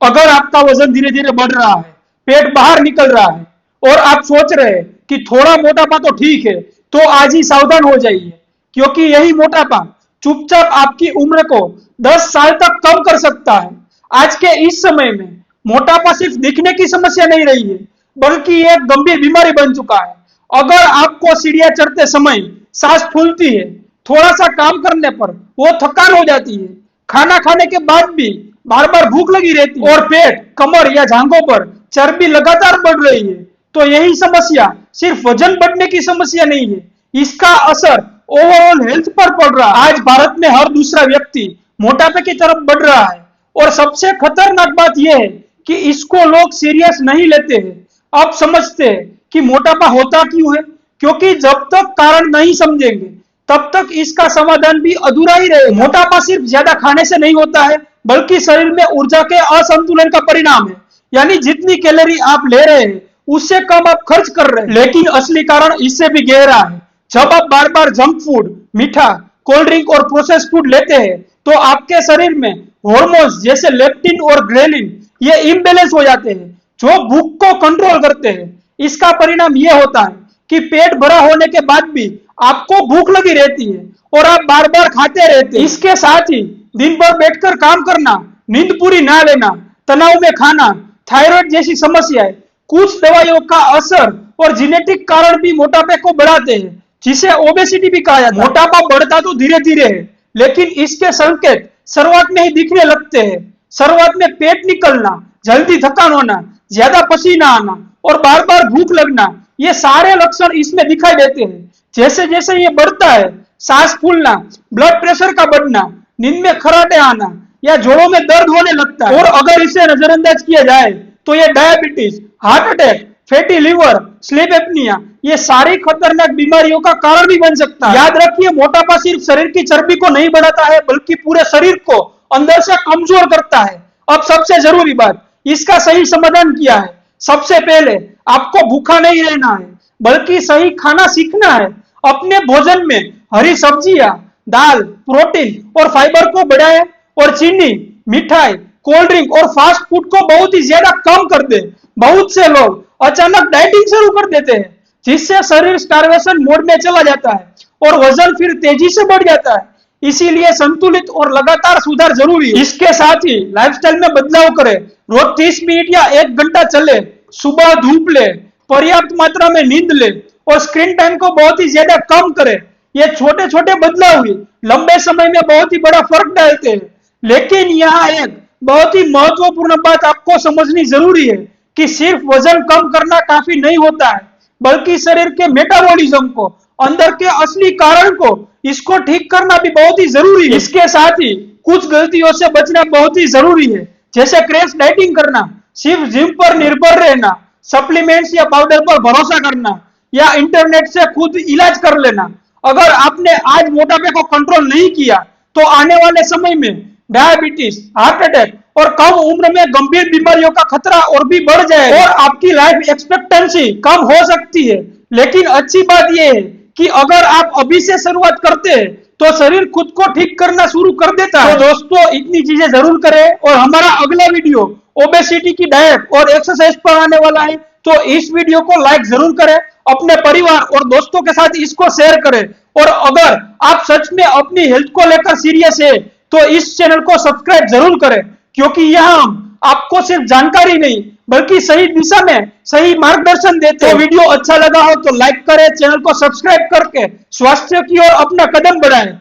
अगर आपका वजन धीरे धीरे बढ़ रहा है, पेट बाहर निकल रहा है और आप सोच रहे हैं कि थोड़ा मोटापा तो ठीक है, तो आज ही सावधान हो जाइए, क्योंकि यही मोटापा चुपचाप आपकी उम्र को 10 साल तक कम कर सकता है। आज के इस समय में मोटापा सिर्फ दिखने की समस्या नहीं रही है, बल्कि एक गंभीर बीमारी बन चुका है। अगर आपको सीढ़ियां चढ़ते समय सांस फूलती है, थोड़ा सा काम करने पर वो थकान हो जाती है, खाना खाने के बाद भी बार बार भूख लगी रहती है और पेट, कमर या जांघों पर चर्बी लगातार बढ़ रही है, तो यही समस्या सिर्फ वजन बढ़ने की समस्या नहीं है, इसका असर ओवरऑल हेल्थ पर पड़ रहा है। आज भारत में हर दूसरा व्यक्ति मोटापे की तरफ बढ़ रहा है और सबसे खतरनाक बात यह है कि इसको लोग सीरियस नहीं लेते हैं। अब समझते हैं कि मोटापा होता क्यों है, क्योंकि जब तक कारण नहीं समझेंगे तब तक इसका समाधान भी अधूरा ही रहेगा। मोटापा सिर्फ ज्यादा खाने से नहीं होता है, बल्कि शरीर में ऊर्जा के असंतुलन का परिणाम है। यानी जितनी कैलोरी आप ले रहे हैं उससे कम आप खर्च कर रहे हैं। लेकिन असली कारण इससे भी गहरा है। जब आप बार बार जंक फूड, मीठा, कोल्ड ड्रिंक और प्रोसेस फूड लेते हैं तो आपके शरीर में हार्मोन्स जैसे लेप्टिन और ग्रेलिन ये इम्बेलेंस हो जाते हैं, जो भूख को कंट्रोल करते हैं। इसका परिणाम यह होता है कि पेट भरा होने के बाद भी आपको भूख लगी रहती है और आप बार बार खाते रहते हैं। इसके साथ ही दिन भर बैठकर काम करना, नींद पूरी ना लेना, तनाव में खाना, थायराइड जैसी समस्याएं, कुछ दवाइयों का असर और जेनेटिक कारण भी मोटापे को बढ़ाते हैं, जिसे ओबेसिटी भी कहा जाता है। मोटापा बढ़ता तो धीरे धीरे है, लेकिन इसके संकेत शुरुआत में ही दिखने लगते हैं। शुरुआत में पेट निकलना, जल्दी थकान होना, ज्यादा पसीना आना और बार बार भूख लगना, ये सारे लक्षण इसमें दिखाई देते हैं। जैसे जैसे ये बढ़ता है, सांस फूलना, ब्लड प्रेशर का बढ़ना, नींद में खर्राटे आना या जोड़ों में दर्द होने लगता है। और अगर इसे नजरअंदाज किया जाए तो ये diabetes, heart attack, fatty liver, sleep apnoea, ये सारी खतरनाक बीमारियों का कारण भी बन सकता है। याद रखिए, मोटापा सिर्फ शरीर की चर्बी को नहीं बढ़ाता है, बल्कि पूरे शरीर को अंदर से कमजोर करता है। अब सबसे जरूरी बात, इसका सही समाधान क्या है? सबसे पहले आपको भूखा नहीं रहना है, बल्कि सही खाना सीखना है। अपने भोजन में हरी सब्जियां, दाल, प्रोटीन और फाइबर को बढ़ाएं और चीनी, मिठाई, कोल्ड ड्रिंक और फास्ट फूड को बहुत ही ज्यादा कम कर दे। बहुत से लोग अचानक डाइटिंग शुरू कर देते हैं, जिससे शरीर स्टार्वेशन मोड में चला जाता है और वजन फिर तेजी से बढ़ जाता है। इसीलिए संतुलित और लगातार सुधार जरूरी है। इसके साथ ही लाइफस्टाइल में बदलाव करें। रोज 30 मिनट या 1 घंटा चले, सुबह धूप ले, पर्याप्त मात्रा में नींद ले और स्क्रीन टाइम को बहुत ही ज्यादा कम करें। ये छोटे छोटे बदलाव ही लंबे समय में बहुत ही बड़ा फर्क डालते हैं। लेकिन यहाँ एक बहुत ही महत्वपूर्ण बात आपको समझनी जरूरी है कि सिर्फ वजन कम करना काफी नहीं होता है, बल्कि शरीर के मेटाबॉलिज्म को, अंदर के असली कारण को, इसको ठीक करना भी बहुत ही जरूरी है। इसके साथ ही कुछ गलतियों से बचना बहुत ही जरूरी है, जैसे क्रैश डाइटिंग करना, सिर्फ जिम पर निर्भर रहना, सप्लीमेंट्स या पाउडर पर भरोसा करना या इंटरनेट से खुद इलाज कर लेना। अगर आपने आज मोटापे को कंट्रोल नहीं किया तो आने वाले समय में डायबिटीज, हार्ट अटैक और कम उम्र में गंभीर बीमारियों का खतरा और भी बढ़ जाएगा और आपकी लाइफ एक्सपेक्टेंसी कम हो सकती है। लेकिन अच्छी बात यह है कि अगर आप अभी से शुरुआत करते हैं तो शरीर खुद को ठीक करना शुरू कर देता है। तो दोस्तों, इतनी चीजें जरूर करें और हमारा अगला वीडियो ओबेसिटी की डाइट और एक्सरसाइज पर आने वाला है, तो इस वीडियो को लाइक जरूर करें, अपने परिवार और दोस्तों के साथ इसको शेयर करें। और अगर आप सच में अपनी हेल्थ को लेकर सीरियस है तो इस चैनल को सब्सक्राइब जरूर करें, क्योंकि यहाँ हम आपको सिर्फ जानकारी नहीं बल्कि सही दिशा में सही मार्गदर्शन देते हैं। तो वीडियो अच्छा लगा हो तो लाइक करें, चैनल को सब्सक्राइब करके स्वास्थ्य की ओर अपना कदम बढ़ाएं।